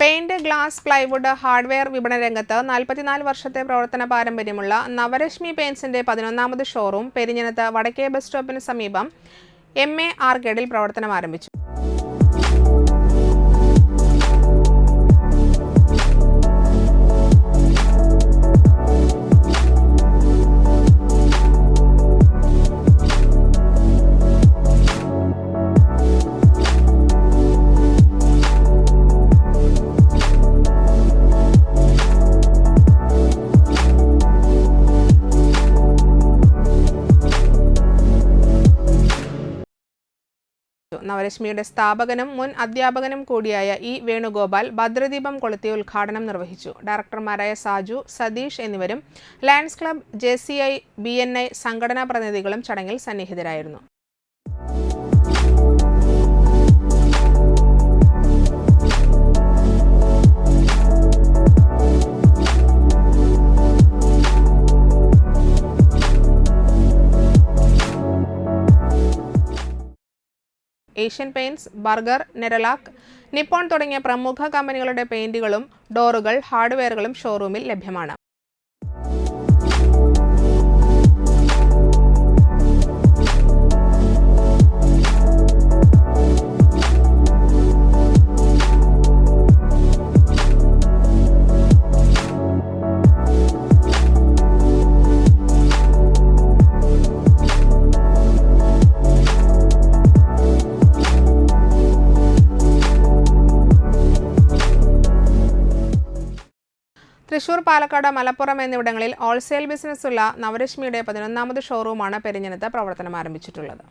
Paint, glass, plywood, hardware വിപണന രംഗത്ത് 44 വർഷത്തെ പ്രവർത്തന പാരമ്പര്യമുള്ള നവരശ്മി പെയിന്റ്സിന്റെ 11ാമത് ഷോറൂം പെരിഞ്ഞനത്ത് വടക്കേ ബസ് സ്റ്റോപ്പിന് സമീപം MA ആർക്കേഡിൽ പ്രവർത്തനം ആരംഭിച്ചു. നവരശ്മിയുടെ സ്ഥാപകനും മുൻ അധ്യാപകനും കൂടിയായ ഇ വേണുഗോപാൽ ഭദ്രദീപം കൊളുത്തി ഉദ്ഘാടനം നിർവഹിച്ചു. ഡയറക്ടർമാരായ സാജു, സതീഷ് എന്നിവരും ലയൺസ് ക്ലബ്, JCI, BNI സംഘടനാ പ്രതിനിധികളും ചടങ്ങിൽ സന്നിഹിതരായിരുന്നു. ഏഷ്യൻ പെയിന്റ്സ്, ബർഗർ, നെരലാക്ക്, നിപ്പോൺ തുടങ്ങിയ പ്രമുഖ കമ്പനികളുടെ പെയിന്റുകളും ഡോറുകൾ, ഹാർഡ്വെയറുകളും ഷോറൂമിൽ ലഭ്യമാണ്. തൃശൂർ, പാലക്കാട്, മലപ്പുറം എന്നിവിടങ്ങളിൽ ഹോൾസെയിൽ ബിസിനസ്സുള്ള നവരശ്മിയുടെ 11ാമത് ഷോറൂമാണ് പെരിഞ്ഞനത്ത് പ്രവർത്തനം ആരംഭിച്ചിട്ടുള്ളത്.